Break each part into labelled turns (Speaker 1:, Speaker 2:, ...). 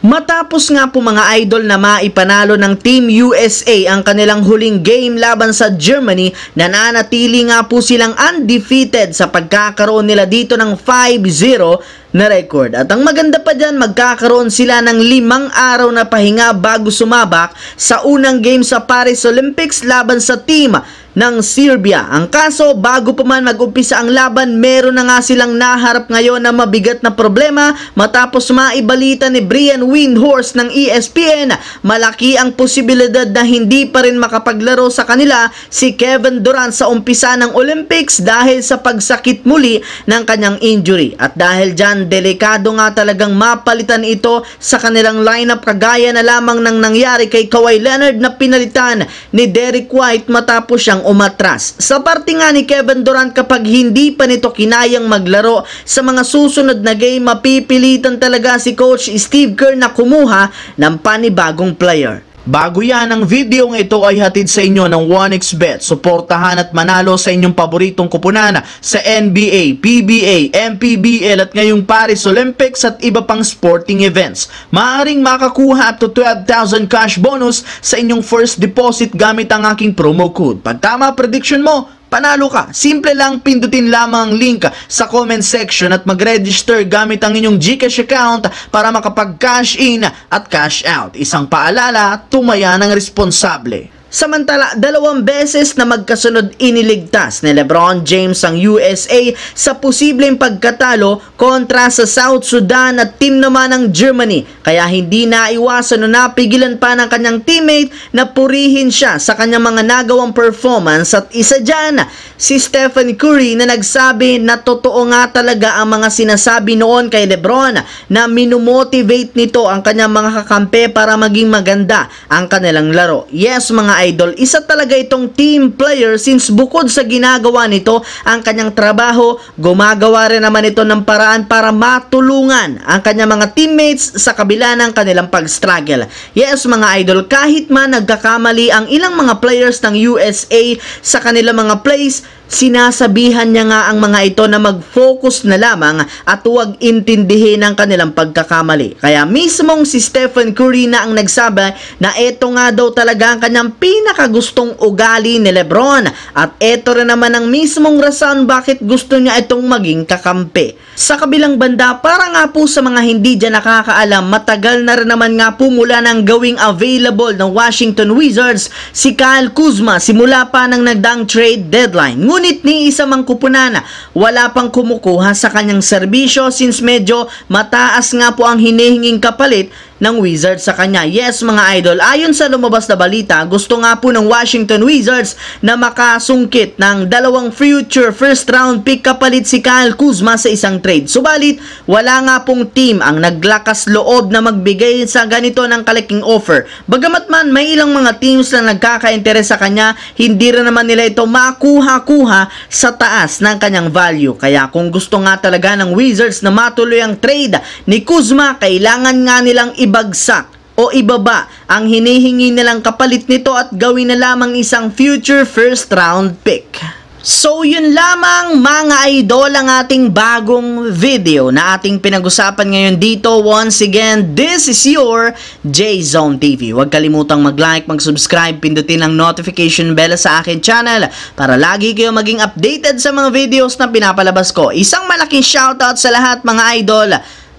Speaker 1: Matapos nga po mga idol na maipanalo ng Team USA ang kanilang huling game laban sa Germany, nananatili nga po silang undefeated sa pagkakaroon nila dito ng 5-0 na record. At ang maganda pa dyan, magkakaroon sila ng 5 araw na pahinga bago sumabak sa unang game sa Paris Olympics laban sa team ng Serbia. Ang kaso, bago pa man mag-umpisa ang laban, meron na nga silang naharap ngayon na mabigat na problema matapos maibalita ni Brian Windhorst ng ESPN. Malaki ang posibilidad na hindi pa rin makapaglaro sa kanila si Kevin Durant sa umpisa ng Olympics dahil sa pagsakit muli ng kanyang injury. At dahil dyan, delikado nga talagang mapalitan ito sa kanilang lineup kagaya na lamang ng nangyari kay Kawhi Leonard na pinalitan ni Derrick White matapos siyang umatras. Sa parte nga ni Kevin Durant, kapag hindi pa nito kinayang maglaro sa mga susunod na game, mapipilitan talaga si Coach Steve Kerr na kumuha ng panibagong player. Bago yan, ang video ng ito ay hatid sa inyo ng 1xBet. Suportahan at manalo sa inyong paboritong kupunan sa NBA, PBA, MPBL at ngayong Paris Olympics at iba pang sporting events. Maaaring makakuha up to 12,000 cash bonus sa inyong first deposit gamit ang aking promo code. Pag tama prediction mo, panalo ka. Simple lang, pindutin lamang ang link sa comment section at mag-register gamit ang inyong GCash account para makapag-cash in at cash out. Isang paalala, tumaya ng responsable. Samantala, 2 beses na magkasunod iniligtas ni LeBron James ang USA sa posibleng pagkatalo kontra sa South Sudan at team naman ng Germany. Kaya hindi naiwasan o napigilan pa ng kanyang teammate na purihin siya sa kanyang mga nagawang performance at isa dyan, si Stephen Curry na nagsabi na totoo nga talaga ang mga sinasabi noon kay LeBron na minumotivate nito ang kanyang mga kakampi para maging maganda ang kanilang laro. Yes mga idol, isa talaga itong team player since bukod sa ginagawa nito ang kanyang trabaho, gumagawa rin naman ito ng paraan para matulungan ang kanyang mga teammates sa kabila ng kanilang pag-struggle. Yes mga idol, kahit man nagkakamali ang ilang mga players ng USA sa kanilang mga plays, sinasabihan niya nga ang mga ito na mag-focus na lamang at huwag intindihin ang kanilang pagkakamali. Kaya mismong si Stephen Curry na ang nagsabi na ito nga daw talaga ang kanyang pinakagustong ugali ni LeBron at ito rin naman ang mismong rason bakit gusto niya itong maging kakampi. Sa kabilang banda, para nga po sa mga hindi dyan nakakaalam, matagal na rin naman nga po mula nang gawing available ng Washington Wizards si Kyle Kuzma simula pa ng nagdaang trade deadline. Ngunit ni isa mang kupunan, wala pang kumukuha sa kanyang serbisyo since medyo mataas nga po ang hinihinging kapalit ng Wizards sa kanya. Yes mga idol, ayon sa lumabas na balita, gusto nga po ng Washington Wizards na makasungkit ng 2 future first round pick kapalit si Kyle Kuzma sa isang trade. Subalit, wala nga pong team ang naglakas loob na magbigay sa ganito ng kalaking offer. Bagamat man may ilang mga teams na nagkaka-interes sa kanya, hindi rin naman nila ito makuha-kuha sa taas ng kanyang value. Kaya kung gusto nga talaga ng Wizards na matuloy ang trade ni Kuzma, kailangan nga nilang ibagsak o ibaba ang hinihingi nilang kapalit nito at gawin na lamang isang future first round pick. So yun lamang mga idol ang ating bagong video na ating pinag-usapan ngayon dito. Once again, this is your J-Zone TV. Huwag kalimutang mag-like, mag-subscribe, pindutin ang notification bell sa akin channel para lagi kayo maging updated sa mga videos na pinapalabas ko. Isang malaking shoutout sa lahat mga idol.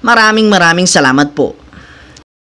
Speaker 1: Maraming salamat po.